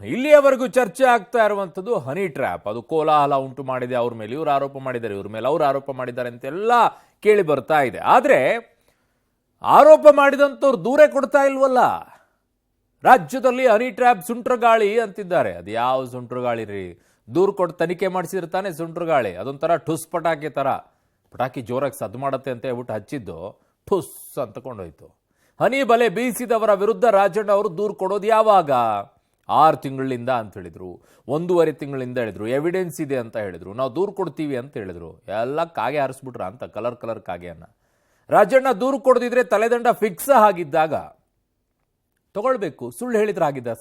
ಇಲ್ಲಿಯವರೆಗೂ ಚರ್ಚೆ ಆಗ್ತಾ ಇರುವಂಥದ್ದು ಹನಿ ಟ್ರ್ಯಾಪ್. ಅದು ಕೋಲಾಹಲ ಉಂಟು ಮಾಡಿದೆ. ಅವ್ರ ಮೇಲೆ ಇವರು ಆರೋಪ ಮಾಡಿದ್ದಾರೆ, ಇವ್ರ ಮೇಲೆ ಅವ್ರು ಆರೋಪ ಮಾಡಿದ್ದಾರೆ ಅಂತೆಲ್ಲ ಕೇಳಿ ಬರ್ತಾ ಇದೆ. ಆದರೆ ಆರೋಪ ಮಾಡಿದಂಥವ್ರು ದೂರೇ ಕೊಡ್ತಾ ಇಲ್ವಲ್ಲ. ರಾಜ್ಯದಲ್ಲಿ ಹನಿ ಟ್ರ್ಯಾಪ್ ಸುಂಟ್ರಗಾಳಿ ಅಂತಿದ್ದಾರೆ. ಅದು ಯಾವ ಸುಂಟ್ರಗಾಳಿ ರೀ? ದೂರು ಕೊಟ್ಟು ತನಿಖೆ ಮಾಡಿಸಿರ್ತಾನೆ ಸುಂಟ್ರಗಾಳಿ. ಅದೊಂಥರ ಠುಸ್ ಪಟಾಕಿ ಥರ. ಪಟಾಕಿ ಜೋರಾಗಿ ಸದ್ದು ಮಾಡುತ್ತೆ ಅಂತ ಹೇಳ್ಬಿಟ್ಟು ಹಚ್ಚಿದ್ದು ಠುಸ್ ಅಂತ ಕೊಂಡೋಯ್ತು. ಹನಿ ಬಲೆ ಬೀಸಿದವರ ವಿರುದ್ಧ ರಾಜಣ್ಣ ಅವರು ದೂರು ಕೊಡೋದು ಯಾವಾಗ? 6 ತಿಂಗಳಿಂದ ಅಂತ ಹೇಳಿದ್ರು, 1.5 ತಿಂಗಳಿಂದ ಹೇಳಿದ್ರು, ಎವಿಡೆನ್ಸ್ ಇದೆ ಅಂತ ಹೇಳಿದ್ರು, ನಾವು ದೂರು ಕೊಡ್ತೀವಿ ಅಂತ ಹೇಳಿದ್ರು. ಎಲ್ಲ ಕಾಗೆ ಹಾರಿಸ್ಬಿಟ್ರ ಅಂತ, ಕಲರ್ ಕಾಗೆಯನ್ನ. ರಾಜಣ್ಣ ದೂರು ಕೊಡದಿದ್ರೆ ತಲೆದಂಡ ಫಿಕ್ಸ್ ಆಗಿದ್ದಾಗ ತಗೊಳ್ಬೇಕು. ಸುಳ್ಳು ಹೇಳಿದ್ರೆ ಆಗಿದ್ದ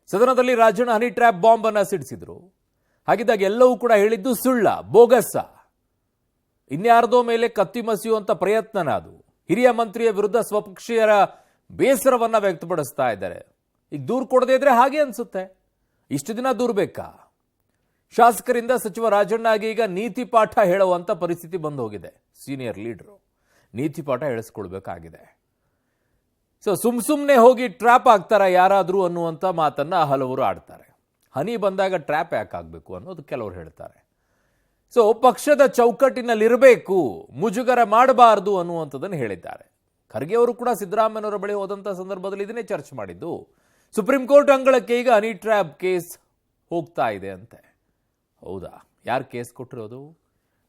ಸದನದಲ್ಲಿ ರಾಜಣ್ಣ ಹನಿ ಟ್ರ್ಯಾಪ್ ಬಾಂಬ್ ಅನ್ನ ಸಿಡಿಸಿದ್ರು. ಹಾಗಿದ್ದಾಗ ಎಲ್ಲವೂ ಕೂಡ ಹೇಳಿದ್ದು ಸುಳ್ಳ, ಬೋಗಸ್ಸ. ಇನ್ಯಾರ್ದೋ ಮೇಲೆ ಕತ್ತಿ ಮಸಿಯುವಂತ ಪ್ರಯತ್ನನ ಅದು. ಹಿರಿಯ ಮಂತ್ರಿಯ ವಿರುದ್ಧ ಸ್ವಪಕ್ಷೀಯರ ಬೇಸರವನ್ನ ವ್ಯಕ್ತಪಡಿಸ್ತಾ ಇದ್ದಾರೆ. ಈಗ ದೂರು ಕೊಡದೇ ಇದ್ರೆ ಹಾಗೆ ಅನ್ಸುತ್ತೆ. ಇಷ್ಟು ದಿನ ದೂರು ಬೇಕಾ? ಶಾಸಕರಿಂದ ಸಚಿವ ರಾಜಣ್ಣಗೆ ಈಗ ನೀತಿ ಪಾಠ ಹೇಳುವಂತ ಪರಿಸ್ಥಿತಿ ಬಂದು ಹೋಗಿದೆ. ಸೀನಿಯರ್ ಲೀಡರು ನೀತಿ ಪಾಠ ಹೇಳಿಸ್ಕೊಳ್ಬೇಕಾಗಿದೆ. ಸುಮ್ನೆ ಹೋಗಿ ಟ್ರ್ಯಾಪ್ ಆಗ್ತಾರ ಯಾರಾದ್ರೂ ಅನ್ನುವಂಥ ಮಾತನ್ನ ಹಲವರು ಆಡ್ತಾರೆ. ಹನಿ ಬಂದಾಗ ಟ್ರ್ಯಾಪ್ ಯಾಕೆ ಆಗ್ಬೇಕು ಅನ್ನೋದು ಕೆಲವರು ಹೇಳ್ತಾರೆ. ಪಕ್ಷದ ಚೌಕಟ್ಟಿನಲ್ಲಿರಬೇಕು, ಮುಜುಗರ ಮಾಡಬಾರದು ಅನ್ನುವಂಥದ್ದನ್ನು ಹೇಳಿದ್ದಾರೆ. ಖರ್ಗೆ ಅವರು ಕೂಡ ಸಿದ್ದರಾಮಯ್ಯನವರ ಬಳಿ ಹೋದಂಥ ಸಂದರ್ಭದಲ್ಲಿ ಇದನ್ನೇ ಚರ್ಚೆ ಮಾಡಿದ್ದು. ಸುಪ್ರೀಂ ಕೋರ್ಟ್ ಅಂಗಳಕ್ಕೆ ಈಗ ಹನಿ ಟ್ರ್ಯಾಪ್ ಕೇಸ್ ಹೋಗ್ತಾ ಇದೆ ಅಂತೆ. ಹೌದಾ? ಯಾರು ಕೇಸ್ ಕೊಟ್ಟಿರೋದು?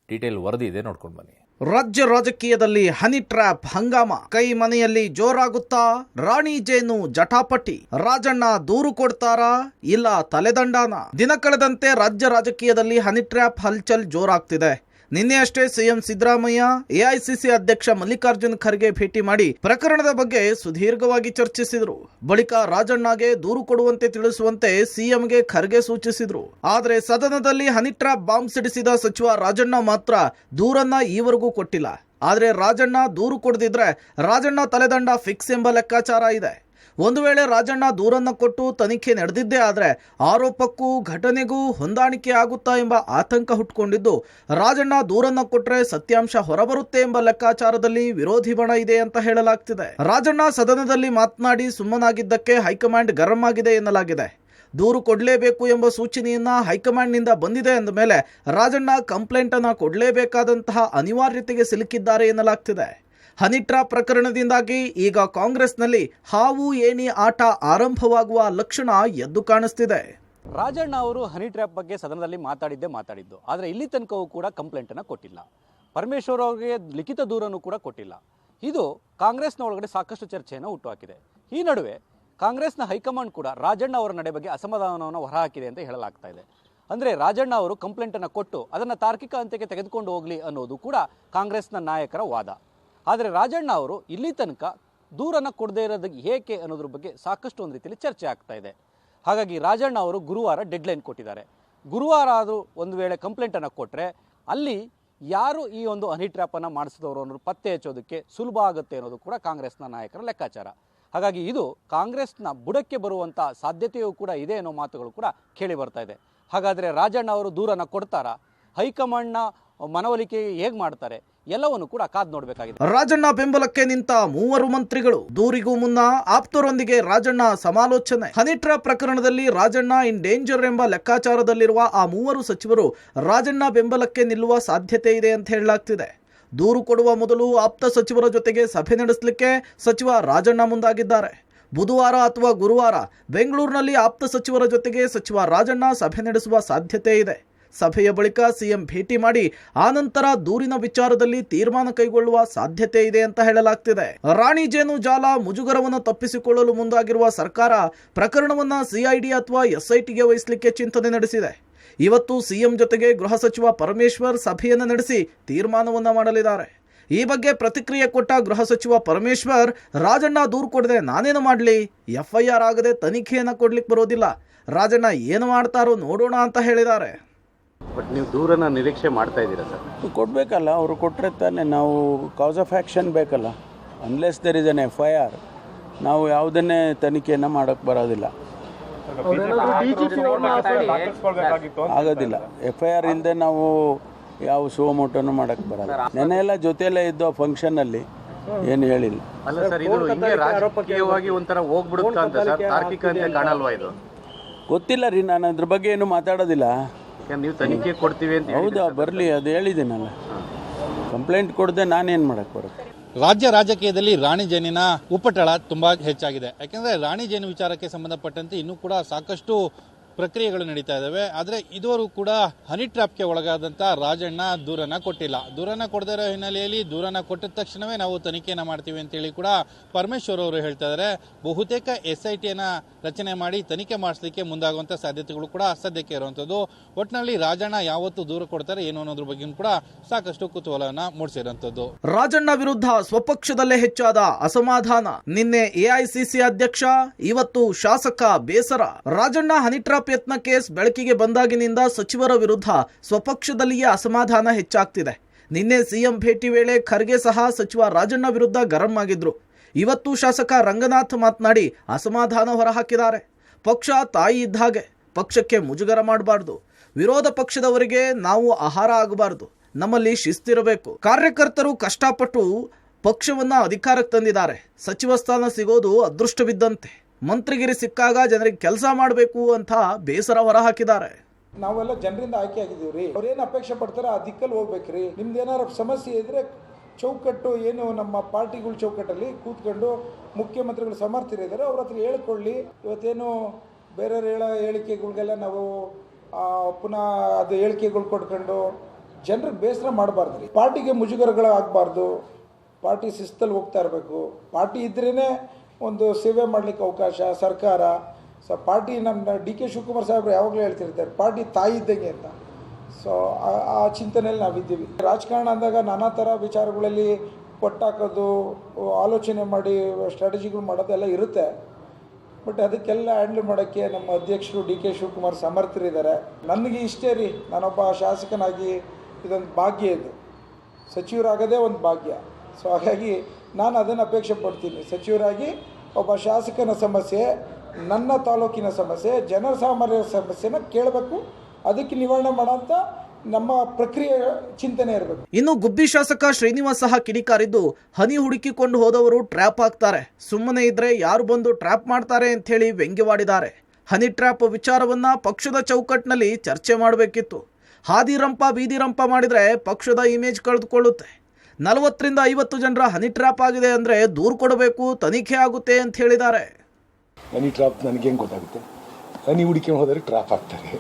ಡೀಟೇಲ್ ವರದಿ ಇದೆ, ನೋಡ್ಕೊಂಡು ಬನ್ನಿ. ರಾಜ್ಯ ರಾಜಕೀಯದಲ್ಲಿ ಹನಿ ಟ್ರ್ಯಾಪ್ ಹಂಗಾಮ. ಕೈ ಮನೆಯಲ್ಲಿ ಜೋರಾಗುತ್ತಾ? ರಾಣಿ ಜೇನು ಜಟಾಪಟಿ. ರಾಜಣ್ಣ ದೂರು ಕೊಡ್ತಾರಾ ಇಲ್ಲ ತಲೆದಂಡಾನ? ದಿನ ಕಳೆದಂತೆ ರಾಜ್ಯ ರಾಜಕೀಯದಲ್ಲಿ ಹನಿ ಟ್ರ್ಯಾಪ್ ಹಲ್ಚಲ್ ಜೋರಾಗ್ತಿದೆ. ನಿನ್ನೆ ಅಷ್ಟೇ ಸಿಎಂ ಸಿದ್ದರಾಮಯ್ಯ ಎಐಸಿಸಿ ಅಧ್ಯಕ್ಷ ಮಲ್ಲಿಕಾರ್ಜುನ್ ಖರ್ಗೆ ಭೇಟಿ ಮಾಡಿ ಪ್ರಕರಣದ ಬಗ್ಗೆ ಸುದೀರ್ಘವಾಗಿ ಚರ್ಚಿಸಿದ್ರು. ಬಳಿಕ ರಾಜಣ್ಣಗೆ ದೂರು ಕೊಡುವಂತೆ ತಿಳಿಸುವಂತೆ ಸಿಎಂಗೆ ಖರ್ಗೆ ಸೂಚಿಸಿದ್ರು. ಆದರೆ ಸದನದಲ್ಲಿ ಹನಿ ಟ್ರ್ಯಾಪ್ ಬಾಂಬ್ ಸಿಡಿಸಿದ ಸಚಿವ ರಾಜಣ್ಣ ಮಾತ್ರ ದೂರನ್ನ ಈವರೆಗೂ ಕೊಟ್ಟಿಲ್ಲ. ಆದರೆ ರಾಜಣ್ಣ ದೂರು ಕೊಡದಿದ್ರೆ ರಾಜಣ್ಣ ತಲೆದಂಡ ಫಿಕ್ಸ್ ಎಂಬ ಲೆಕ್ಕಾಚಾರ ಇದೆ. ಒಂದು ವೇಳೆ ರಾಜಣ್ಣ ದೂರನ್ನು ಕೊಟ್ಟು ತನಿಖೆ ನಡೆದಿದ್ದೇ ಆದರೆ ಆರೋಪಕ್ಕೂ ಘಟನೆಗೂ ಹೊಂದಾಣಿಕೆ ಆಗುತ್ತಾ ಎಂಬ ಆತಂಕ ಹುಟ್ಟುಕೊಂಡಿದ್ದು, ರಾಜಣ್ಣ ದೂರನ್ನು ಕೊಟ್ಟರೆ ಸತ್ಯಾಂಶ ಹೊರಬರುತ್ತೆ ಎಂಬ ಲೆಕ್ಕಾಚಾರದಲ್ಲಿ ವಿರೋಧಿ ಬಣ ಇದೆ ಅಂತ ಹೇಳಲಾಗ್ತಿದೆ. ರಾಜಣ್ಣ ಸದನದಲ್ಲಿ ಮಾತನಾಡಿ ಸುಮ್ಮನಾಗಿದ್ದಕ್ಕೆ ಹೈಕಮಾಂಡ್ ಗರಂ ಆಗಿದೆ ಎನ್ನಲಾಗಿದೆ. ದೂರು ಕೊಡಲೇಬೇಕು ಎಂಬ ಸೂಚನೆಯನ್ನ ಹೈಕಮಾಂಡ್ನಿಂದ ಬಂದಿದೆ ಎಂದ ಮೇಲೆ ರಾಜಣ್ಣ ಕಂಪ್ಲೇಂಟ್ ಅನ್ನ ಕೊಡಲೇಬೇಕಾದಂತಹ ಅನಿವಾರ್ಯತೆಗೆ ಸಿಲುಕಿದ್ದಾರೆ ಎನ್ನಲಾಗ್ತಿದೆ. ಹನಿ ಟ್ರ್ಯಾಪ್ ಪ್ರಕರಣದಿಂದಾಗಿ ಈಗ ಕಾಂಗ್ರೆಸ್ನಲ್ಲಿ ಹಾವು ಏಣಿ ಆಟ ಆರಂಭವಾಗುವ ಲಕ್ಷಣ ಎದ್ದು ಕಾಣಿಸ್ತಿದೆ. ರಾಜಣ್ಣ ಅವರು ಹನಿ ಟ್ರ್ಯಾಪ್ ಬಗ್ಗೆ ಸದನದಲ್ಲಿ ಮಾತಾಡಿದ್ದು, ಆದರೆ ಇಲ್ಲಿ ತನಕವೂ ಕೂಡ ಕಂಪ್ಲೇಂಟ್ ಅನ್ನು ಕೊಟ್ಟಿಲ್ಲ. ಪರಮೇಶ್ವರ್ ಅವರಿಗೆ ಲಿಖಿತ ದೂರನ್ನು ಕೂಡ ಕೊಟ್ಟಿಲ್ಲ. ಇದು ಕಾಂಗ್ರೆಸ್ನ ಒಳಗಡೆ ಸಾಕಷ್ಟು ಚರ್ಚೆಯನ್ನು ಹುಟ್ಟುಹಾಕಿದೆ. ಈ ನಡುವೆ ಕಾಂಗ್ರೆಸ್ನ ಹೈಕಮಾಂಡ್ ಕೂಡ ರಾಜಣ್ಣ ಅವರ ನಡೆ ಬಗ್ಗೆ ಅಸಮಾಧಾನವನ್ನು ಹೊರಹಾಕಿದೆ ಅಂತ ಹೇಳಲಾಗ್ತಾ ಇದೆ. ಅಂದರೆ ರಾಜಣ್ಣ ಅವರು ಕಂಪ್ಲೇಂಟ್ ಅನ್ನು ಕೊಟ್ಟು ಅದನ್ನು ತಾರ್ಕಿಕ ಹಂತಕ್ಕೆ ತೆಗೆದುಕೊಂಡು ಹೋಗಲಿ ಅನ್ನೋದು ಕೂಡ ಕಾಂಗ್ರೆಸ್ನ ನಾಯಕರ ವಾದ. ಆದರೆ ರಾಜಣ್ಣ ಅವರು ಇಲ್ಲಿ ತನಕ ದೂರನ್ನು ಕೊಡದೇ ಇರೋದು ಏಕೆ ಅನ್ನೋದ್ರ ಬಗ್ಗೆ ಸಾಕಷ್ಟು ಒಂದು ರೀತಿಯಲ್ಲಿ ಚರ್ಚೆ ಆಗ್ತಾ ಇದೆ. ಹಾಗಾಗಿ ರಾಜಣ್ಣ ಅವರು ಗುರುವಾರ ಡೆಡ್ಲೈನ್ ಕೊಟ್ಟಿದ್ದಾರೆ. ಗುರುವಾರ ಆದರೂ ಒಂದು ವೇಳೆ ಕಂಪ್ಲೇಂಟನ್ನು ಕೊಟ್ಟರೆ ಅಲ್ಲಿ ಯಾರು ಈ ಒಂದು ಹನಿ ಟ್ರ್ಯಾಪನ್ನು ಮಾಡಿಸಿದವರು ಅನ್ನೋದು ಪತ್ತೆ ಹಚ್ಚೋದಕ್ಕೆ ಸುಲಭ ಆಗುತ್ತೆ ಅನ್ನೋದು ಕೂಡ ಕಾಂಗ್ರೆಸ್ನ ನಾಯಕರ ಲೆಕ್ಕಾಚಾರ. ಹಾಗಾಗಿ ಇದು ಕಾಂಗ್ರೆಸ್ನ ಬುಡಕ್ಕೆ ಬರುವಂಥ ಸಾಧ್ಯತೆಯೂ ಕೂಡ ಇದೆ ಅನ್ನೋ ಮಾತುಗಳು ಕೂಡ ಕೇಳಿ ಬರ್ತಾ ಇದೆ. ಹಾಗಾದರೆ ರಾಜಣ್ಣ ಅವರು ದೂರನ್ನು ಕೊಡ್ತಾರಾ? ಹೈಕಮಾಂಡ್ನ ಮನವೊಲಿಕೆ ಹೇಗೆ ಮಾಡ್ತಾರೆ? ಎಲ್ಲವನ್ನು ಕೂಡ ಕಾದು ನೋಡಬೇಕಾಗಿದೆ. ರಾಜಣ್ಣ ಬೆಂಬಲಕ್ಕೆ ನಿಂತ 3 ಮಂತ್ರಿಗಳು. ದೂರಿಗೂ ಮುನ್ನ ಆಪ್ತರೊಂದಿಗೆ ರಾಜಣ್ಣ ಸಮಾಲೋಚನೆ. ಹನಿ ಟ್ರ್ಯಾಪ್ ಪ್ರಕರಣದಲ್ಲಿ ರಾಜಣ್ಣ ಇನ್ ಡೇಂಜರ್ ಎಂಬ ಲೆಕ್ಕಾಚಾರದಲ್ಲಿರುವ ಆ 3 ಸಚಿವರು ರಾಜಣ್ಣ ಬೆಂಬಲಕ್ಕೆ ನಿಲ್ಲುವ ಸಾಧ್ಯತೆ ಇದೆ ಅಂತ ಹೇಳಲಾಗ್ತಿದೆ. ದೂರು ಕೊಡುವ ಮೊದಲು ಆಪ್ತ ಸಚಿವರ ಜೊತೆಗೆ ಸಭೆ ನಡೆಸಲಿಕ್ಕೆ ಸಚಿವ ರಾಜಣ್ಣ ಮುಂದಾಗಿದ್ದಾರೆ. ಬುಧವಾರ ಅಥವಾ ಗುರುವಾರ ಬೆಂಗಳೂರಿನಲ್ಲಿ ಆಪ್ತ ಸಚಿವರ ಜೊತೆಗೆ ಸಚಿವ ರಾಜಣ್ಣ ಸಭೆ ನಡೆಸುವ ಸಾಧ್ಯತೆ ಇದೆ. ಸಭೆಯ ಬಳಿಕ ಸಿಎಂ ಭೇಟಿ ಮಾಡಿ ಆನಂತರ ದೂರಿನ ವಿಚಾರದಲ್ಲಿ ತೀರ್ಮಾನ ಕೈಗೊಳ್ಳುವ ಸಾಧ್ಯತೆ ಇದೆ ಅಂತ ಹೇಳಲಾಗ್ತಿದೆ. ರಾಣಿ ಜೇನು ಜಾಲ ಮುಜುಗರವನ್ನು ತಪ್ಪಿಸಿಕೊಳ್ಳಲು ಮುಂದಾಗಿರುವ ಸರ್ಕಾರ ಪ್ರಕರಣವನ್ನ ಸಿಐಡಿ ಅಥವಾ ಎಸ್ಐಟಿಗೆ ವಹಿಸಲಿಕ್ಕೆ ಚಿಂತನೆ ನಡೆಸಿದೆ. ಇವತ್ತು ಸಿಎಂ ಜೊತೆಗೆ ಗೃಹ ಸಚಿವ ಪರಮೇಶ್ವರ್ ಸಭೆಯನ್ನು ನಡೆಸಿ ತೀರ್ಮಾನವನ್ನ ಮಾಡಲಿದ್ದಾರೆ. ಈ ಬಗ್ಗೆ ಪ್ರತಿಕ್ರಿಯೆ ಕೊಟ್ಟ ಗೃಹ ಸಚಿವ ಪರಮೇಶ್ವರ್, ರಾಜಣ್ಣ ದೂರು ಕೊಡದೆ ನಾನೇನು ಮಾಡಲಿ? ಎಫ್ಐಆರ್ ಆಗದೆ ತನಿಖೆಯನ್ನು ಕೊಡ್ಲಿಕ್ಕೆ ಬರೋದಿಲ್ಲ. ರಾಜಣ್ಣ ಏನು ಮಾಡ್ತಾರೋ ನೋಡೋಣ ಅಂತ ಹೇಳಿದ್ದಾರೆ. ಬಟ್ ನೀವು ದೂರನ ನಿರೀಕ್ಷೆ ಮಾಡ್ತಾ ಇದ್ದೀರಾ ಸರ್? ಕೊಡಬೇಕಲ್ಲ, ಅವರು ಕೊಟ್ಟರೆ ತಾನೇ ನಾವು ಕಾಸ್ ಆಫ್ ಆ್ಯಕ್ಷನ್ ಬೇಕಲ್ಲ. Unless there is N FIR ನಾವು ಯಾವುದನ್ನೇ ತನಿಖೆಯನ್ನು ಮಾಡೋಕ್ಕೆ ಬರೋದಿಲ್ಲ, ಆಗೋದಿಲ್ಲ. ಎಫ್ಐಆರ್ ಇಲ್ಲದೆ ನಾವು ಯಾವ ಸುವಮೋಟನೂ ಮಾಡೋಕ್ಕೆ ಬರೋಲ್ಲ. ನೆನ್ನೆ ಎಲ್ಲ ಜೊತೆಯಲ್ಲೇ ಇದ್ದು ಫಂಕ್ಷನ್ನಲ್ಲಿ ಏನು ಹೇಳಿಲ್ಲ. ಅಲ್ಲ ಸರ್, ಇದು ಹಿಂಗೆ ರಾಜಕೀಯವಾಗಿ ಒಂಥರ ಹೋಗ್ಬಿಡುತ್ತಾ ಅಂತ ಸರ್, ತಾರ್ಕಿಕ ಅಂತ ಕಾಣಲ್ವಾ ಇದು? ಗೊತ್ತಿಲ್ಲ ರೀ, ನಾನು ಅದ್ರ ಬಗ್ಗೆ ಏನು ಮಾತಾಡೋದಿಲ್ಲ. ನೀವು ತನಿಖೆ ಕೊಡ್ತೀವಿ ಅಂತ ಹೌದಾ, ಬರಲಿ, ಅದು ಹೇಳಿದ್ದೀನಲ್ಲ. ಕಂಪ್ಲೇಂಟ್ ಕೊಡದೆ ನಾನೇನು ಮಾಡಕ್ಕೆ ಬರುತ್ತೆ. ರಾಜ್ಯ ರಾಜಕೀಯದಲ್ಲಿ ರಾಣಿ ಜೇನಿನ ಉಪಟಳ ತುಂಬಾ ಹೆಚ್ಚಾಗಿದೆ. ಯಾಕೆಂದ್ರೆ ರಾಣಿ ಜೇನು ವಿಚಾರಕ್ಕೆ ಸಂಬಂಧಪಟ್ಟಂತೆ ಇನ್ನೂ ಕೂಡ ಸಾಕಷ್ಟು ಪ್ರಕ್ರಿಯೆಗಳು ನಡೀತಾ ಇದ್ದಾವೆ. ಆದರೆ ಇದುವರೆಗೂ ಕೂಡ ಹನಿ ಟ್ರ್ಯಾಪ್ಗೆ ಒಳಗಾದಂಥ ರಾಜಣ್ಣ ದೂರನ್ನ ಕೊಟ್ಟಿಲ್ಲ. ದೂರನ್ನ ಕೊಡದೇ ಇರೋ ಹಿನ್ನೆಲೆಯಲ್ಲಿ ದೂರನ್ನ ಕೊಟ್ಟಿದ ತಕ್ಷಣವೇ ನಾವು ತನಿಖೆಯನ್ನು ಮಾಡ್ತೀವಿ ಅಂತೇಳಿ ಕೂಡ ಪರಮೇಶ್ವರ್ ಅವರು ಹೇಳ್ತಾ ಇದ್ದಾರೆ. ಬಹುತೇಕ SITಯನ್ನು ರಚನೆ ಮಾಡಿ ತನಿಖೆ ಮಾಡಿಸಲಿಕ್ಕೆ ಮುಂದಾಗುವಂಥ ಸಾಧ್ಯತೆಗಳು ಕೂಡ ಸದ್ಯಕ್ಕೆ ಇರುವಂಥದ್ದು. ಒಟ್ಟಿನಲ್ಲಿ ರಾಜಣ್ಣ ಯಾವತ್ತು ದೂರ ಕೊಡ್ತಾರೆ ಏನು ಅನ್ನೋದ್ರ ಬಗ್ಗೆ ಕೂಡ ಸಾಕಷ್ಟು ಕುತೂಹಲವನ್ನು ಮೂಡಿಸಿರುವಂಥದ್ದು. ರಾಜಣ್ಣ ವಿರುದ್ಧ ಸ್ವಪಕ್ಷದಲ್ಲೇ ಹೆಚ್ಚಾದ ಅಸಮಾಧಾನ. ನಿನ್ನೆ AICC ಅಧ್ಯಕ್ಷ, ಇವತ್ತು ಶಾಸಕ ಬೇಸರ. ರಾಜಣ್ಣ ಹನಿ ಟ್ರ್ಯಾಪ್ ಯತ್ನ ಕೇಸ್ ಬೆಳಕಿಗೆ ಬಂದಾಗಿನಿಂದ ಸಚಿವರ ವಿರುದ್ಧ ಸ್ವಪಕ್ಷದಲ್ಲಿಯೇ ಅಸಮಾಧಾನ ಹೆಚ್ಚಾಗ್ತಿದೆ. ನಿನ್ನೆ ಸಿಎಂ ಭೇಟಿ ವೇಳೆ ಖರ್ಗೆ ಸಹ ಸಚಿವ ರಾಜಣ್ಣ ವಿರುದ್ಧ ಗರಂ ಆಗಿದ್ರು. ಇವತ್ತು ಶಾಸಕ ರಂಗನಾಥ್ ಮಾತನಾಡಿ ಅಸಮಾಧಾನ ಹೊರಹಾಕಿದ್ದಾರೆ. ಪಕ್ಷ ತಾಯಿ ಇದ್ದ ಹಾಗೆ, ಪಕ್ಷಕ್ಕೆ ಮುಜುಗರ ಮಾಡಬಾರ್ದು. ವಿರೋಧ ಪಕ್ಷದವರಿಗೆ ನಾವು ಆಹಾರ ಆಗಬಾರ್ದು. ನಮ್ಮಲ್ಲಿ ಶಿಸ್ತಿರಬೇಕು. ಕಾರ್ಯಕರ್ತರು ಕಷ್ಟಪಟ್ಟು ಪಕ್ಷವನ್ನ ಅಧಿಕಾರಕ್ಕೆ ತಂದಿದ್ದಾರೆ. ಸಚಿವ ಸ್ಥಾನ ಸಿಗೋದು ಅದೃಷ್ಟವಿದ್ದಂತೆ. ಮಂತ್ರಿಗಿರಿ ಸಿಕ್ಕಾಗ ಜನರಿಗೆ ಕೆಲಸ ಮಾಡಬೇಕು ಅಂತ ಬೇಸರ ಹೊರಹಾಕಿದ್ದಾರೆ. ನಾವೆಲ್ಲ ಜನರಿಂದ ಆಯ್ಕೆ ಆಗಿದ್ದೀವಿ ರೀ. ಅವ್ರೇನು ಅಪೇಕ್ಷೆ ಪಡ್ತಾರೆ ಆ ದಿಕ್ಕಲ್ಲಿ ಹೋಗ್ಬೇಕ್ರಿ. ನಿಮ್ದು ಏನಾರು ಸಮಸ್ಯೆ ಇದ್ರೆ ಚೌಕಟ್ಟು ಏನು ನಮ್ಮ ಪಾರ್ಟಿಗಳ ಚೌಕಟ್ಟಲ್ಲಿ ಕೂತ್ಕೊಂಡು ಮುಖ್ಯಮಂತ್ರಿಗಳು ಸಮರ್ಥರಿದ್ದಾರೆ, ಅವ್ರ ಹತ್ರ ಹೇಳ್ಕೊಳ್ಳಿ. ಇವತ್ತೇನು ಬೇರೆಯವ್ರ ಹೇಳಿಕೆಗಳಿಗೆಲ್ಲ ನಾವು ಪುನಃ ಅದು ಹೇಳಿಕೆಗಳು ಕೊಡ್ಕೊಂಡು ಜನರಿಗೆ ಬೇಸರ ಮಾಡಬಾರ್ದು ರೀ. ಪಾರ್ಟಿಗೆ ಮುಜುಗರಗಳು ಆಗಬಾರ್ದು. ಪಾರ್ಟಿ ಶಿಸ್ತಲ್ಲಿ ಹೋಗ್ತಾ ಇರಬೇಕು. ಪಾರ್ಟಿ ಇದ್ರೇ ಒಂದು ಸೇವೆ ಮಾಡಲಿಕ್ಕೆ ಅವಕಾಶ. ಸರ್ಕಾರ ಪಾರ್ಟಿ, ನಮ್ಮ DK ಶಿವಕುಮಾರ್ ಸಾಹೇಬ್ರು ಯಾವಾಗಲೂ ಹೇಳ್ತಿರ್ತಾರೆ ಪಾರ್ಟಿ ತಾಯಿ ಇದ್ದಂಗೆ ಅಂತ. ಸೊ ಆ ಚಿಂತನೆಯಲ್ಲಿ ನಾವಿದ್ದೀವಿ. ರಾಜಕಾರಣ ಅಂದಾಗ ನಾನಾ ಥರ ವಿಚಾರಗಳಲ್ಲಿ ಕೊಟ್ಟಾಕೋದು, ಆಲೋಚನೆ ಮಾಡಿ ಸ್ಟ್ರಾಟಜಿಗಳು ಮಾಡೋದೆಲ್ಲ ಇರುತ್ತೆ. ಬಟ್ ಅದಕ್ಕೆಲ್ಲ ಹ್ಯಾಂಡಲ್ ಮಾಡೋಕ್ಕೆ ನಮ್ಮ ಅಧ್ಯಕ್ಷರು DK ಶಿವಕುಮಾರ್ ಸಮರ್ಥರಿದ್ದಾರೆ. ನನಗೆ ಇಷ್ಟೇ ರೀ, ನಾನೊಬ್ಬ ಶಾಸಕನಾಗಿ ಇದೊಂದು ಭಾಗ್ಯ. ಇದು ಸಚಿವರಾಗದೇ ಒಂದು ಭಾಗ್ಯ. ಸೊ ಹಾಗಾಗಿ ನಾನು ಅದನ್ನು ಅಪೇಕ್ಷೆ ಪಡ್ತೀನಿ. ಸಚಿವರಾಗಿ ಒಬ್ಬ ಶಾಸಕನ ಸಮಸ್ಯೆ, ನನ್ನ ತಾಲೂಕಿನ ಸಮಸ್ಯೆ, ಜನಸಾಮಾನ್ಯರ ಸಮಸ್ಯೆನ ಕೇಳಬೇಕು, ಅದಕ್ಕೆ ನಿವಾರಣೆ ಮಾಡೋಂಥ ನಮ್ಮ ಪ್ರಕ್ರಿಯೆ ಚಿಂತನೆ ಇರಬೇಕು. ಇನ್ನು ಗುಬ್ಬಿ ಶಾಸಕ ಶ್ರೀನಿವಾಸ್ ಸಹ ಕಿಡಿಕಾರಿದ್ದು, ಹನಿ ಹುಡುಕಿಕೊಂಡು ಹೋದವರು ಟ್ರ್ಯಾಪ್ ಆಗ್ತಾರೆ, ಸುಮ್ಮನೆ ಇದ್ರೆ ಯಾರು ಬಂದು ಟ್ರ್ಯಾಪ್ ಮಾಡ್ತಾರೆ ಅಂತ ಹೇಳಿ ವ್ಯಂಗ್ಯವಾಡಿದ್ದಾರೆ. ಹನಿ ಟ್ರ್ಯಾಪ್ ವಿಚಾರವನ್ನ ಪಕ್ಷದ ಚೌಕಟ್ಟಿನಲ್ಲಿ ಚರ್ಚೆ ಮಾಡಬೇಕಿತ್ತು. ಹಾದಿರಂಪ ಬೀದಿರಂಪ ಮಾಡಿದ್ರೆ ಪಕ್ಷದ ಇಮೇಜ್ ಕಳೆದುಕೊಳ್ಳುತ್ತೆ. 40ರಿಂದ 50 ಜನರ ಹನಿ ಟ್ರ್ಯಾಪ್ ಆಗಿದೆ ಅಂದರೆ ದೂರು ಕೊಡಬೇಕು, ತನಿಖೆ ಆಗುತ್ತೆ ಅಂತ ಹೇಳಿದ್ದಾರೆ. ಹನಿ ಟ್ರಾಪ್ ನನಗೆ ಹೆಂಗೆ ಗೊತ್ತಾಗುತ್ತೆ? ಹನಿ ಹುಡುಕಿ ಹೋದರೆ ಟ್ರಾಪ್ ಆಗ್ತಾರೆ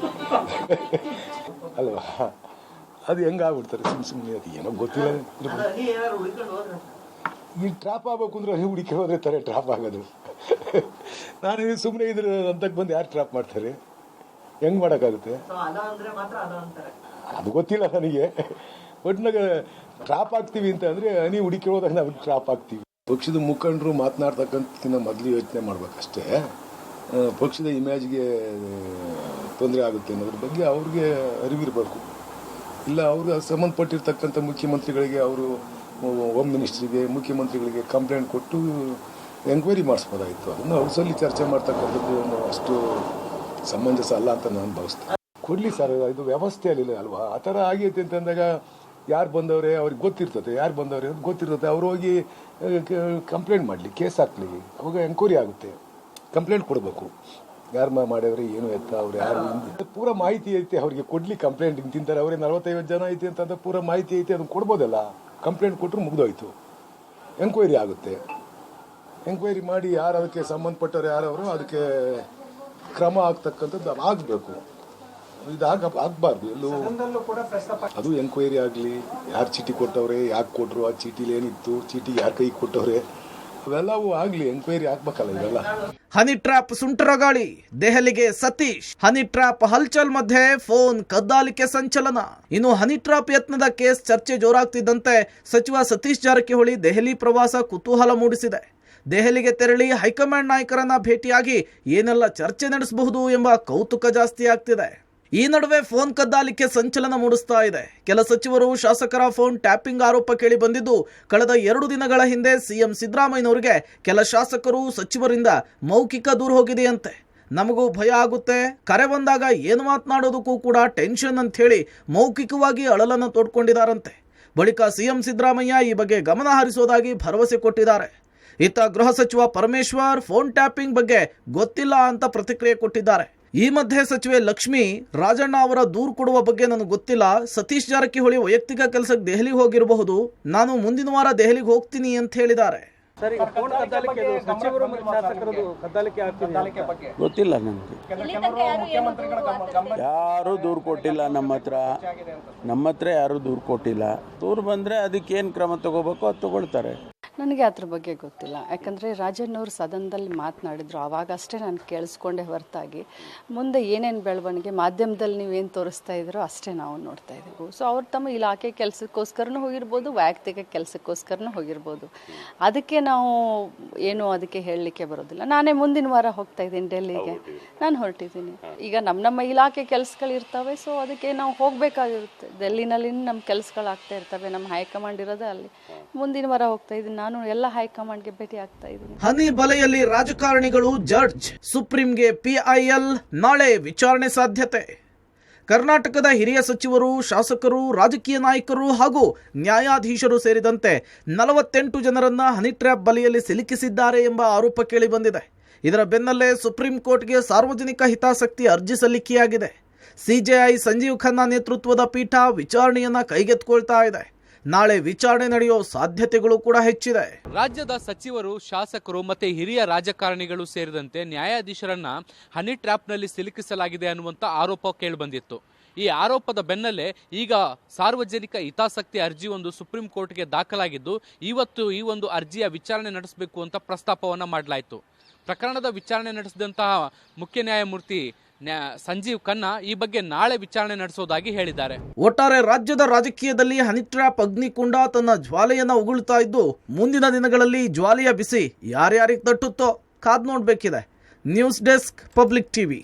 ಅಲ್ವಾ? ಅದು ಹೆಂಗೆ ಆಗ್ಬಿಡ್ತಾರೆ ಸುಮ್ಮನೆ. ಅದು ಏನೋ ಗೊತ್ತಿಲ್ಲ. ಈ ಟ್ರಾಪ್ ಆಗಬೇಕು ಅಂದ್ರೆ ಹನಿ ಹುಡುಕಿ ಹೋದರೆ ತಾರೆ ಟ್ರಾಪ್ ಆಗೋದು. ನಾನು ಸುಮ್ಮನೆ ಇದ್ರೆ ಅಂತಕ್ಕೆ ಬಂದು ಯಾರು ಟ್ರಾಪ್ ಮಾಡ್ತಾರೆ? ಹೆಂಗೆ ಮಾಡೋಕ್ಕಾಗುತ್ತೆ? ಅದು ಗೊತ್ತಿಲ್ಲ ನನಗೆ. ಒಟ್ಟಿನಾಗ ಟ್ರಾಪ್ ಆಗ್ತೀವಿ ಅಂತ ಅಂದರೆ ಹನಿ ಹುಡುಕಿ ಹೋದಾಗ ನಾವು ಟ್ರಾಪ್ ಆಗ್ತೀವಿ. ಪಕ್ಷದ ಮುಖಂಡರು ಮಾತನಾಡ್ತಕ್ಕಂಥ ಮೊದಲು ಯೋಚನೆ ಮಾಡ್ಬೇಕಷ್ಟೇ. ಪಕ್ಷದ ಇಮೇಜ್ಗೆ ತೊಂದರೆ ಆಗುತ್ತೆ ಅನ್ನೋದ್ರ ಬಗ್ಗೆ ಅವ್ರಿಗೆ ಅರಿವಿರಬೇಕು. ಇಲ್ಲ ಅವ್ರಿಗೆ ಸಂಬಂಧಪಟ್ಟಿರ್ತಕ್ಕಂಥ ಮುಖ್ಯಮಂತ್ರಿಗಳಿಗೆ, ಅವರು ಹೋಮ್ ಮಿನಿಸ್ಟ್ರಿಗೆ, ಮುಖ್ಯಮಂತ್ರಿಗಳಿಗೆ ಕಂಪ್ಲೇಂಟ್ ಕೊಟ್ಟು ಎಂಕ್ವೈರಿ ಮಾಡಿಸ್ಬೋದಾಗಿತ್ತು. ಅದನ್ನು ಅವ್ರ ಸಲ್ಲಿ ಚರ್ಚೆ ಮಾಡ್ತಕ್ಕಂಥದ್ದು ಅಷ್ಟು ಸಮಂಜಸ ಅಲ್ಲ ಅಂತ ನಾನು ಭಾವಿಸ್ತೇನೆ. ಕೊಡಲಿ ಸರ್, ಇದು ವ್ಯವಸ್ಥೆಯಲ್ಲಿಲ್ಲ ಅಲ್ವಾ? ಆ ಥರ ಆಗೈತೆ ಅಂತಂದಾಗ ಯಾರು ಬಂದವ್ರೆ ಅವ್ರಿಗೆ ಗೊತ್ತಿರ್ತದೆ, ಯಾರು ಬಂದವ್ರೆ ಅಂತ ಗೊತ್ತಿರ್ತದೆ. ಅವ್ರು ಹೋಗಿ ಕಂಪ್ಲೇಂಟ್ ಮಾಡಲಿ, ಕೇಸ್ ಹಾಕ್ಲಿ, ಅವಾಗ ಎಂಕ್ವೈರಿ ಆಗುತ್ತೆ. ಕಂಪ್ಲೇಂಟ್ ಕೊಡಬೇಕು, ಯಾರು ಮಾಡ್ಯವ್ರೆ, ಏನು ಎತ್ತ, ಅವ್ರು ಯಾರು, ಪೂರ ಮಾಹಿತಿ ಐತೆ ಅವ್ರಿಗೆ ಕೊಡ್ಲಿ. ಕಂಪ್ಲೇಂಟ್ ಹಿಂಗೆ ತಿಂತಾರೆ ಅವರೇ 40-50 ಜನ ಐತಿ ಅಂತಂದ್ರೆ ಪೂರ ಮಾಹಿತಿ ಐತೆ, ಅದನ್ನು ಕೊಡ್ಬೋದಲ್ಲ. ಕಂಪ್ಲೇಂಟ್ ಕೊಟ್ಟರು ಮುಗಿದೋಯ್ತು, ಎಂಕ್ವೈರಿ ಆಗುತ್ತೆ. ಎಂಕ್ವೈರಿ ಮಾಡಿ ಯಾರು ಅದಕ್ಕೆ ಸಂಬಂಧಪಟ್ಟವ್ರು ಯಾರವರು ಅದಕ್ಕೆ ಕ್ರಮ ಆಗ್ತಕ್ಕಂಥದ್ದು ಆಗಬೇಕು. ಇದು ಆಗಬಾರ್ದು ಎಲ್ಲೂ. ಅದು ಎಂಕ್ವೈರಿ ಆಗಲಿ, ಯಾರು ಚೀಟಿ ಕೊಟ್ಟವ್ರೆ, ಯಾಕೆ ಕೊಟ್ಟರು, ಆ ಚೀಟಿಲಿ ಏನಿತ್ತು, ಚೀಟಿ ಯಾರ ಕೈಗೆ ಕೊಟ್ಟವ್ರೆ, ಅವೆಲ್ಲವೂ ಆಗಲಿ. ಎಂಕ್ವೈರಿ ಆಗ್ಬೇಕಲ್ಲ ಇವೆಲ್ಲ. ಹನಿ ಟ್ರ್ಯಾಪ್ ಸುಂಟರಗಾಳಿ, ದೆಹಲಿಗೆ ಸತೀಶ್. ಹನಿ ಟ್ರ್ಯಾಪ್ ಹಲ್ಚಲ್ ಮಧ್ಯೆ ಫೋನ್ ಕದ್ದಾಲಿಕೆ ಸಂಚಲನ. ಇನ್ನು ಹನಿ ಟ್ರ್ಯಾಪ್ ಯತ್ನದ ಕೇಸ್ ಚರ್ಚೆ ಜೋರಾಗ್ತಿದ್ದಂತೆ ಸಚಿವ ಸತೀಶ್ ಜಾರಕಿಹೊಳಿ ದೆಹಲಿ ಪ್ರವಾಸ ಕುತೂಹಲ ಮೂಡಿಸಿದೆ. ದೆಹಲಿಗೆ ತೆರಳಿ ಹೈಕಮಾಂಡ್ ನಾಯಕರನ್ನ ಭೇಟಿಯಾಗಿ ಏನೆಲ್ಲ ಚರ್ಚೆ ನಡೆಸಬಹುದು ಎಂಬ ಕೌತುಕ ಜಾಸ್ತಿ ಆಗ್ತಿದೆ. ಈ ನಡುವೆ ಫೋನ್ ಕದ್ದಾಲಿಕೆ ಸಂಚಲನ ಮೂಡಿಸ್ತಾ ಇದೆ. ಕೆಲ ಸಚಿವರು, ಶಾಸಕರ ಫೋನ್ ಟ್ಯಾಪಿಂಗ್ ಆರೋಪ ಕೇಳಿ ಬಂದಿದ್ದು, ಕಳೆದ 2 ದಿನಗಳ ಹಿಂದೆ ಸಿಎಂ ಸಿದ್ದರಾಮಯ್ಯನವರಿಗೆ ಕೆಲ ಶಾಸಕರು, ಸಚಿವರಿಂದ ಮೌಖಿಕ ದೂರು ಹೋಗಿದೆಯಂತೆ. ನಮಗೂ ಭಯ ಆಗುತ್ತೆ, ಕರೆ ಬಂದಾಗ ಏನು ಮಾತನಾಡೋದಕ್ಕೂ ಕೂಡ ಟೆನ್ಷನ್ ಅಂತ ಹೇಳಿ ಮೌಖಿಕವಾಗಿ ಅಳಲನ್ನು ತೋಡ್ಕೊಂಡಿದ್ದಾರಂತೆ. ಬಳಿಕ ಸಿಎಂ ಸಿದ್ದರಾಮಯ್ಯ ಈ ಬಗ್ಗೆ ಗಮನ ಹರಿಸೋದಾಗಿ ಭರವಸೆ ಕೊಟ್ಟಿದ್ದಾರೆ. ಇತ್ತ ಗೃಹ ಸಚಿವ ಪರಮೇಶ್ವರ್ ಫೋನ್ ಟ್ಯಾಪಿಂಗ್ ಬಗ್ಗೆ ಗೊತ್ತಿಲ್ಲ ಅಂತ ಪ್ರತಿಕ್ರಿಯೆ ಕೊಟ್ಟಿದ್ದಾರೆ. ಈ ಮಧ್ಯೆ ಸಚಿವೆ ಲಕ್ಷ್ಮಿ, ರಾಜಣ್ಣ ಅವರ ದೂರು ಕೊಡುವ ಬಗ್ಗೆ ನನಗೆ ಗೊತ್ತಿಲ್ಲ, ಸತೀಶ್ ಜಾರಕಿಹೊಳಿ ವೈಯಕ್ತಿಕ ಕೆಲಸಕ್ಕೆ ದೆಹಲಿಗೆ ಹೋಗಿರಬಹುದು, ನಾನು ಮುಂದಿನ ವಾರ ದೆಹಲಿಗೆ ಹೋಗ್ತೀನಿ ಅಂತ ಹೇಳಿದ್ದಾರೆ. ಗೊತ್ತಿಲ್ಲ ನನಗೆ, ಯಾರೂ ದೂರು ಕೊಟ್ಟಿಲ್ಲ. ನಮ್ಮ ಹತ್ರ ಯಾರೂ ದೂರು ಕೊಟ್ಟಿಲ್ಲ. ದೂರು ಬಂದರೆ ಅದಕ್ಕೇನು ಕ್ರಮ ತಗೋಬೇಕು ಅದು ತಗೊಳ್ತಾರೆ. ನನಗೆ ಅದ್ರ ಬಗ್ಗೆ ಗೊತ್ತಿಲ್ಲ. ಯಾಕಂದರೆ ರಾಜಣ್ಣವ್ರು ಸದನದಲ್ಲಿ ಮಾತನಾಡಿದ್ರು, ಆವಾಗ ಅಷ್ಟೇ ನಾನು ಕೇಳಿಸ್ಕೊಂಡೆ ಹೊರತಾಗಿ ಮುಂದೆ ಏನೇನು ಬೆಳವಣಿಗೆ ಮಾಧ್ಯಮದಲ್ಲಿ ನೀವೇನು ತೋರಿಸ್ತಾ ಇದ್ದೀರೋ ಅಷ್ಟೇ ನಾವು ನೋಡ್ತಾ ಇದ್ದೀವಿ. ಸೊ ಅವ್ರು ತಮ್ಮ ಇಲಾಖೆ ಕೆಲಸಕ್ಕೋಸ್ಕರನೂ ಹೋಗಿರ್ಬೋದು, ವೈಯಕ್ತಿಕ ಕೆಲಸಕ್ಕೋಸ್ಕರನೂ ಹೋಗಿರ್ಬೋದು. ಅದಕ್ಕೆ ನಾವು ಏನು ಅದಕ್ಕೆ ಹೇಳಲಿಕ್ಕೆ ಬರೋದಿಲ್ಲ. ನಾನೇ ಮುಂದಿನ ವಾರ ಹೋಗ್ತಾ ಇದ್ದೀನಿ ಡೆಲ್ಲಿಗೆ, ನಾನು ಹೊರಟಿದ್ದೀನಿ. ಈಗ ನಮ್ಮ ಇಲಾಖೆ ಕೆಲಸಗಳಿರ್ತವೆ, ಸೊ ಅದಕ್ಕೆ ನಾವು ಹೋಗಬೇಕಾಗಿರುತ್ತೆ. ಡೆಲ್ಲಿನಲ್ಲಿ ನಮ್ಮ ಕೆಲಸಗಳಾಗ್ತಾ ಇರ್ತವೆ, ನಮ್ಮ ಹೈಕಮಾಂಡ್ ಇರೋದೇ ಅಲ್ಲಿ. ಮುಂದಿನ ವಾರ ಹೋಗ್ತಾ ಇದ್ದೀನಿ, ನಾನು ಎಲ್ಲ ಹೈಕಮಾಂಡ್ಗೆ ಭೇಟಿ ಆಗ್ತಾ ಇದ್ದೀನಿ. ಹನಿ ಬಲೆಯಲ್ಲಿ ರಾಜಕಾರಣಿಗಳು ಜಡ್ಜ್, ಸುಪ್ರೀಂಗೆ PIL ನಾಳೆ ವಿಚಾರಣೆ ಸಾಧ್ಯತೆ. ಕರ್ನಾಟಕದ ಹಿರಿಯ ಸಚಿವರು, ಶಾಸಕರು, ರಾಜಕೀಯ ನಾಯಕರು ಹಾಗೂ ನ್ಯಾಯಾಧೀಶರು ಸೇರಿದಂತೆ 48 ಜನರನ್ನ ಹನಿ ಟ್ರ್ಯಾಪ್ ಬಲೆಯಲ್ಲಿ ಸಿಲುಕಿಸಿದ್ದಾರೆ ಎಂಬ ಆರೋಪ ಕೇಳಿಬಂದಿದೆ. ಇದರ ಬೆನ್ನಲ್ಲೇ ಸುಪ್ರೀಂ ಕೋರ್ಟ್ಗೆ ಸಾರ್ವಜನಿಕ ಹಿತಾಸಕ್ತಿ ಅರ್ಜಿ ಸಲ್ಲಿಕೆಯಾಗಿದೆ. CJI ಸಂಜೀವ್ ಖನ್ನಾ ನೇತೃತ್ವದ ಪೀಠ ವಿಚಾರಣೆಯನ್ನ ಕೈಗೆತ್ತಿಕೊಳ್ತಾ ಇದೆ. ನಾಳೆ ವಿಚಾರಣೆ ನಡೆಯೋ ಸಾಧ್ಯತೆಗಳು ಕೂಡ ಹೆಚ್ಚಿದೆ. ರಾಜ್ಯದ ಸಚಿವರು, ಶಾಸಕರು ಮತ್ತೆ ಹಿರಿಯ ರಾಜಕಾರಣಿಗಳು ಸೇರಿದಂತೆ ನ್ಯಾಯಾಧೀಶರನ್ನ ಹನಿ ಟ್ರ್ಯಾಪ್ನಲ್ಲಿ ಸಿಲುಕಿಸಲಾಗಿದೆ ಅನ್ನುವಂಥ ಆರೋಪ ಕೇಳಿಬಂದಿತ್ತು. ಈ ಆರೋಪದ ಬೆನ್ನಲ್ಲೇ ಈಗ ಸಾರ್ವಜನಿಕ ಹಿತಾಸಕ್ತಿ ಅರ್ಜಿ ಒಂದು ಸುಪ್ರೀಂ ಕೋರ್ಟ್ಗೆ ದಾಖಲಾಗಿದ್ದು, ಇವತ್ತು ಈ ಒಂದು ಅರ್ಜಿಯ ವಿಚಾರಣೆ ನಡೆಸಬೇಕು ಅಂತ ಪ್ರಸ್ತಾಪವನ್ನ ಮಾಡಲಾಯಿತು. ಪ್ರಕರಣದ ವಿಚಾರಣೆ ನಡೆಸಿದಂತಹ ಮುಖ್ಯ ನ್ಯಾಯಮೂರ್ತಿ ಸಂಜೀವ್ ಖನ್ನಾ ಈ ಬಗ್ಗೆ ನಾಳೆ ವಿಚಾರಣೆ ನಡೆಸೋದಾಗಿ ಹೇಳಿದ್ದಾರೆ. ಒಟ್ಟಾರೆ ರಾಜ್ಯದ ರಾಜಕೀಯದಲ್ಲಿ ಹನಿ ಟ್ರ್ಯಾಪ್ ಅಗ್ನಿಕುಂಡ ತನ್ನ ಜ್ವಾಲೆಯನ್ನ ಉಗುಳ್ತಾ ಇದ್ದು, ಮುಂದಿನ ದಿನಗಳಲ್ಲಿ ಜ್ವಾಲೆಯ ಬಿಸಿ ಯಾರ್ಯಾರಿಗೆ ತಟ್ಟುತ್ತೋ ಕಾದ್ ನೋಡ್ಬೇಕಿದೆ. News desk, public TV.